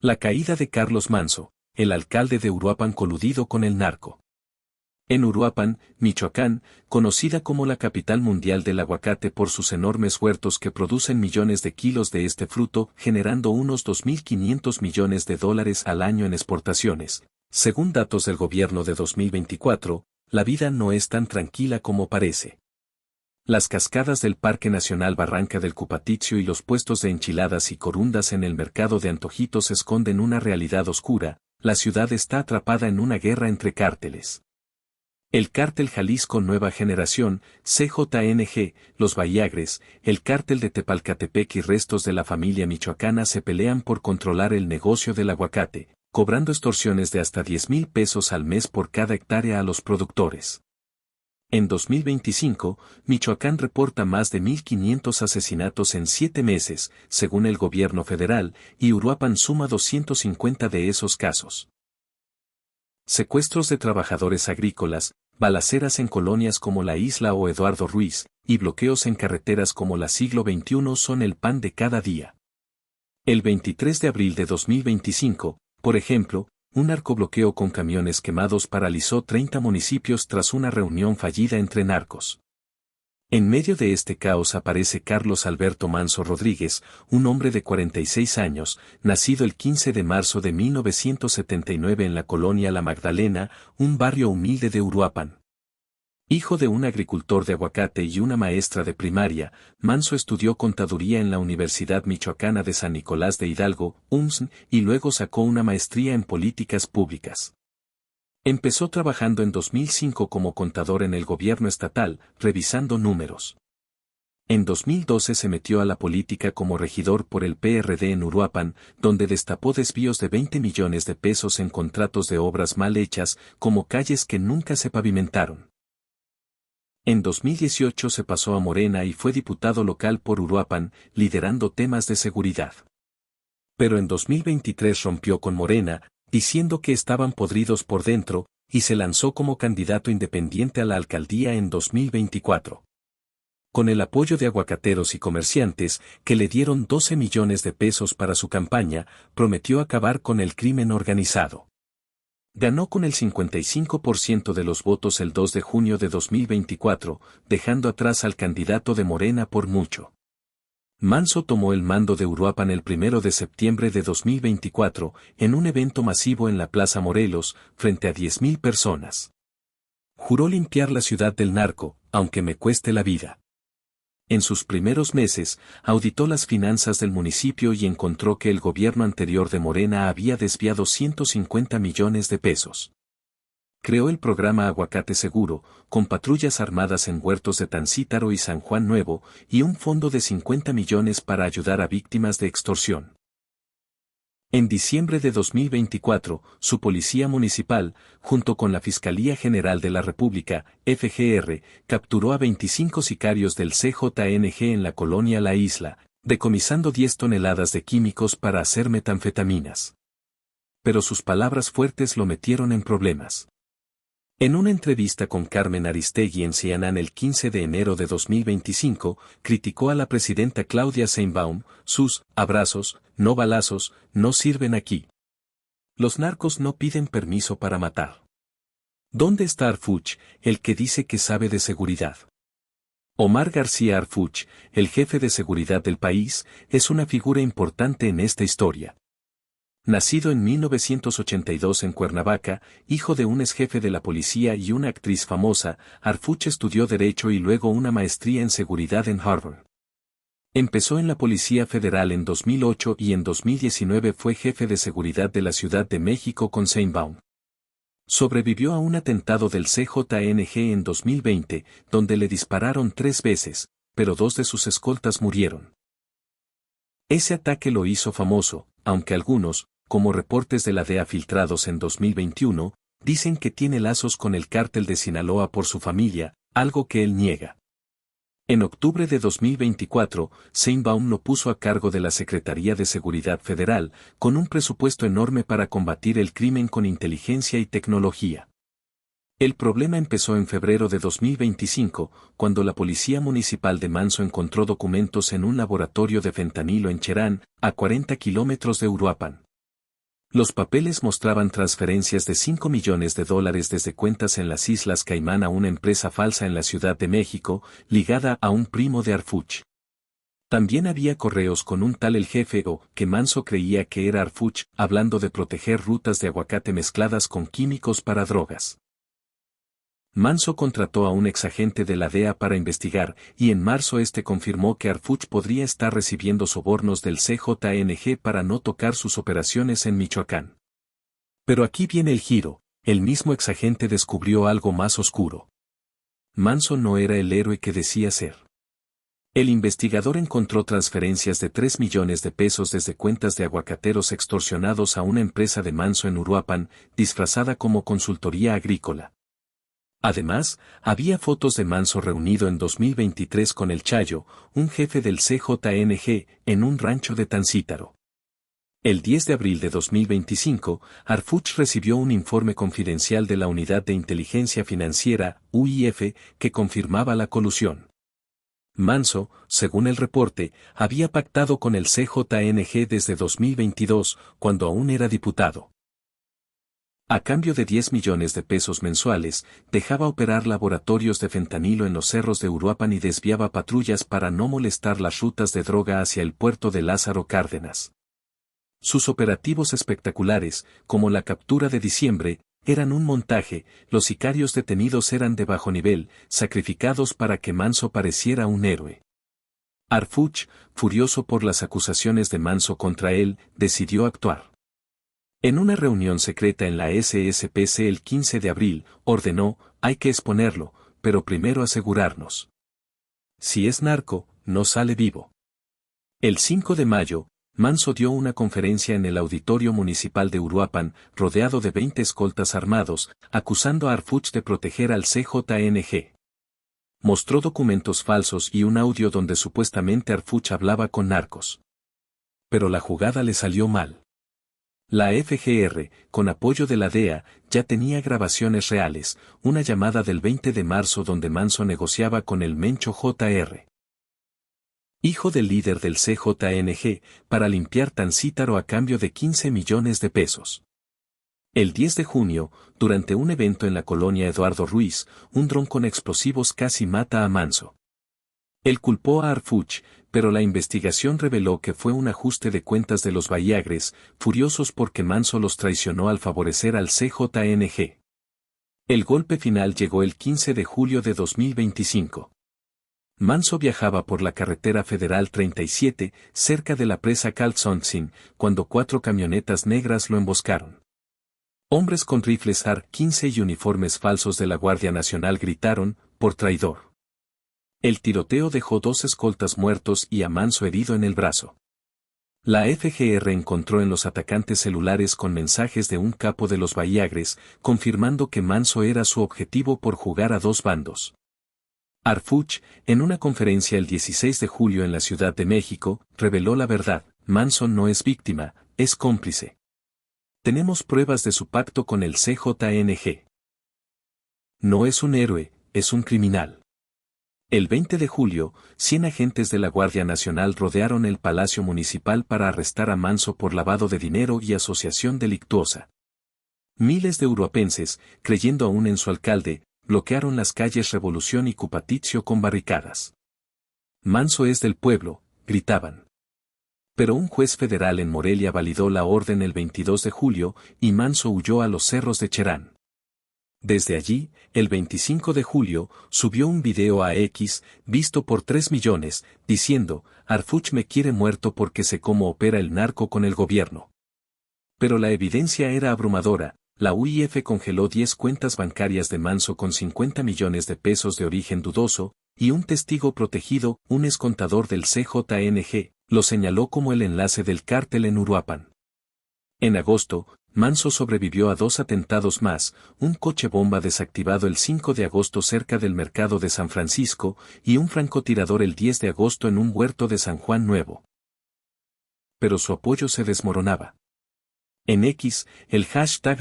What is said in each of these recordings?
La caída de Carlos Manso, el alcalde de Uruapan coludido con el narco. En Uruapan, Michoacán, conocida como la capital mundial del aguacate por sus enormes huertos que producen millones de kilos de este fruto, generando unos 2.500 millones de dólares al año en exportaciones. Según datos del gobierno de 2024, la vida no es tan tranquila como parece. Las cascadas del Parque Nacional Barranca del Cupatizio y los puestos de enchiladas y corundas en el mercado de antojitos esconden una realidad oscura. La ciudad está atrapada en una guerra entre cárteles. El Cártel Jalisco Nueva Generación, CJNG, los Bahiagres, el Cártel de Tepalcatepec y restos de la familia michoacana se pelean por controlar el negocio del aguacate, cobrando extorsiones de hasta 10,000 pesos al mes por cada hectárea a los productores. En 2025, Michoacán reporta más de 1.500 asesinatos en 7 meses, según el gobierno federal, y Uruapan suma 250 de esos casos. Secuestros de trabajadores agrícolas, balaceras en colonias como La Isla o Eduardo Ruiz, y bloqueos en carreteras como la Siglo XXI son el pan de cada día. El 23 de abril de 2025, por ejemplo, un narcobloqueo con camiones quemados paralizó 30 municipios tras una reunión fallida entre narcos. En medio de este caos aparece Carlos Alberto Manso Rodríguez, un hombre de 46 años, nacido el 15 de marzo de 1979 en la colonia La Magdalena, un barrio humilde de Uruapan. Hijo de un agricultor de aguacate y una maestra de primaria, Manso estudió contaduría en la Universidad Michoacana de San Nicolás de Hidalgo, UMSN, y luego sacó una maestría en políticas públicas. Empezó trabajando en 2005 como contador en el gobierno estatal, revisando números. En 2012 se metió a la política como regidor por el PRD en Uruapan, donde destapó desvíos de 20 millones de pesos en contratos de obras mal hechas, como calles que nunca se pavimentaron. En 2018 se pasó a Morena y fue diputado local por Uruapan, liderando temas de seguridad. Pero en 2023 rompió con Morena, diciendo que estaban podridos por dentro, y se lanzó como candidato independiente a la alcaldía en 2024. Con el apoyo de aguacateros y comerciantes, que le dieron 12 millones de pesos para su campaña, prometió acabar con el crimen organizado. Ganó con el 55% de los votos el 2 de junio de 2024, dejando atrás al candidato de Morena por mucho. Manso tomó el mando de Uruapan el 1 de septiembre de 2024, en un evento masivo en la Plaza Morelos, frente a 10,000 personas. Juró limpiar la ciudad del narco, aunque me cueste la vida. En sus primeros meses, auditó las finanzas del municipio y encontró que el gobierno anterior de Morena había desviado 150 millones de pesos. Creó el programa Aguacate Seguro, con patrullas armadas en huertos de Tancítaro y San Juan Nuevo, y un fondo de 50 millones para ayudar a víctimas de extorsión. En diciembre de 2024, su policía municipal, junto con la Fiscalía General de la República, FGR, capturó a 25 sicarios del CJNG en la colonia La Isla, decomisando 10 toneladas de químicos para hacer metanfetaminas. Pero sus palabras fuertes lo metieron en problemas. En una entrevista con Carmen Aristegui en CNN el 15 de enero de 2025, criticó a la presidenta Claudia Sheinbaum: sus abrazos, no balazos, no sirven aquí. Los narcos no piden permiso para matar. ¿Dónde está Harfuch, el que dice que sabe de seguridad? Omar García Harfuch, el jefe de seguridad del país, es una figura importante en esta historia. Nacido en 1982 en Cuernavaca, hijo de un exjefe de la policía y una actriz famosa, Harfuch estudió Derecho y luego una maestría en Seguridad en Harvard. Empezó en la Policía Federal en 2008 y en 2019 fue jefe de seguridad de la Ciudad de México con Sheinbaum. Sobrevivió a un atentado del CJNG en 2020, donde le dispararon 3 veces, pero 2 de sus escoltas murieron. Ese ataque lo hizo famoso, aunque algunos, como reportes de la DEA filtrados en 2021, dicen que tiene lazos con el cártel de Sinaloa por su familia, algo que él niega. En octubre de 2024, Sheinbaum lo puso a cargo de la Secretaría de Seguridad Federal, con un presupuesto enorme para combatir el crimen con inteligencia y tecnología. El problema empezó en febrero de 2025, cuando la Policía Municipal de Manso encontró documentos en un laboratorio de fentanilo en Cherán, a 40 kilómetros de Uruapan. Los papeles mostraban transferencias de 5 millones de dólares desde cuentas en las Islas Caimán a una empresa falsa en la Ciudad de México, ligada a un primo de Arfuch. También había correos con un tal el jefe o que Manso creía que era Arfuch, hablando de proteger rutas de aguacate mezcladas con químicos para drogas. Manso contrató a un exagente de la DEA para investigar, y en marzo este confirmó que Arfuch podría estar recibiendo sobornos del CJNG para no tocar sus operaciones en Michoacán. Pero aquí viene el giro, el mismo exagente descubrió algo más oscuro. Manso no era el héroe que decía ser. El investigador encontró transferencias de 3 millones de pesos desde cuentas de aguacateros extorsionados a una empresa de Manso en Uruapan, disfrazada como consultoría agrícola. Además, había fotos de Manso reunido en 2023 con el Chayo, un jefe del CJNG, en un rancho de Tancítaro. El 10 de abril de 2025, Arfuch recibió un informe confidencial de la Unidad de Inteligencia Financiera, UIF, que confirmaba la colusión. Manso, según el reporte, había pactado con el CJNG desde 2022, cuando aún era diputado. A cambio de 10 millones de pesos mensuales, dejaba operar laboratorios de fentanilo en los cerros de Uruapan y desviaba patrullas para no molestar las rutas de droga hacia el puerto de Lázaro Cárdenas. Sus operativos espectaculares, como la captura de diciembre, eran un montaje, los sicarios detenidos eran de bajo nivel, sacrificados para que Manso pareciera un héroe. Arfuch, furioso por las acusaciones de Manso contra él, decidió actuar. En una reunión secreta en la SSPC el 15 de abril, ordenó, hay que exponerlo, pero primero asegurarnos. Si es narco, no sale vivo. El 5 de mayo, Manso dio una conferencia en el Auditorio Municipal de Uruapan, rodeado de 20 escoltas armados, acusando a Arfuch de proteger al CJNG. Mostró documentos falsos y un audio donde supuestamente Arfuch hablaba con narcos. Pero la jugada le salió mal. La FGR, con apoyo de la DEA, ya tenía grabaciones reales, una llamada del 20 de marzo donde Manso negociaba con el Mencho Jr., hijo del líder del CJNG, para limpiar Tancítaro a cambio de 15 millones de pesos. El 10 de junio, durante un evento en la colonia Eduardo Ruiz, un dron con explosivos casi mata a Manso. Él culpó a Arfuch, pero la investigación reveló que fue un ajuste de cuentas de los Bahiagres, furiosos porque Manso los traicionó al favorecer al CJNG. El golpe final llegó el 15 de julio de 2025. Manso viajaba por la carretera federal 37, cerca de la presa Calzoncin, cuando 4 camionetas negras lo emboscaron. Hombres con rifles AR-15 y uniformes falsos de la Guardia Nacional gritaron, por traidor. El tiroteo dejó 2 escoltas muertos y a Manso herido en el brazo. La FGR encontró en los atacantes celulares con mensajes de un capo de los Bahiagres, confirmando que Manso era su objetivo por jugar a 2 bandos. Arfuch, en una conferencia el 16 de julio en la Ciudad de México, reveló la verdad, Manso no es víctima, es cómplice. Tenemos pruebas de su pacto con el CJNG. No es un héroe, es un criminal. El 20 de julio, 100 agentes de la Guardia Nacional rodearon el Palacio Municipal para arrestar a Manso por lavado de dinero y asociación delictuosa. Miles de uruapenses, creyendo aún en su alcalde, bloquearon las calles Revolución y Cupatizio con barricadas. Manso es del pueblo, gritaban. Pero un juez federal en Morelia validó la orden el 22 de julio y Manso huyó a los cerros de Cherán. Desde allí, el 25 de julio, subió un video a X, visto por 3 millones, diciendo, Arfuch me quiere muerto porque sé cómo opera el narco con el gobierno. Pero la evidencia era abrumadora, la UIF congeló 10 cuentas bancarias de Manso con 50 millones de pesos de origen dudoso, y un testigo protegido, un excontador del CJNG, lo señaló como el enlace del cártel en Uruapan. En agosto, Manso sobrevivió a 2 atentados más, un coche bomba desactivado el 5 de agosto cerca del mercado de San Francisco, y un francotirador el 10 de agosto en un huerto de San Juan Nuevo. Pero su apoyo se desmoronaba. En X, el hashtag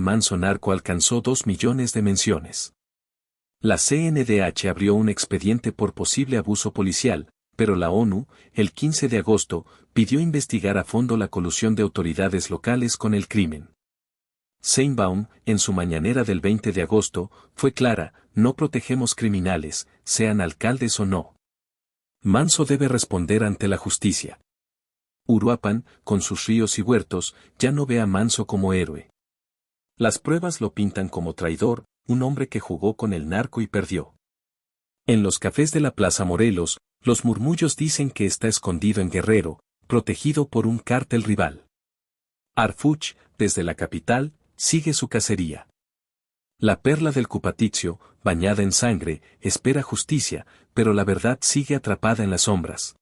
#Manso Narco alcanzó 2 millones de menciones. La CNDH abrió un expediente por posible abuso policial, pero la ONU, el 15 de agosto, pidió investigar a fondo la colusión de autoridades locales con el crimen. Sheinbaum, en su mañanera del 20 de agosto, fue clara: no protegemos criminales, sean alcaldes o no. Manso debe responder ante la justicia. Uruapan, con sus ríos y huertos, ya no ve a Manso como héroe. Las pruebas lo pintan como traidor, un hombre que jugó con el narco y perdió. En los cafés de la Plaza Morelos, los murmullos dicen que está escondido en Guerrero, protegido por un cártel rival. Arfuch, desde la capital, sigue su cacería. La perla del Cupatizio, bañada en sangre, espera justicia, pero la verdad sigue atrapada en las sombras.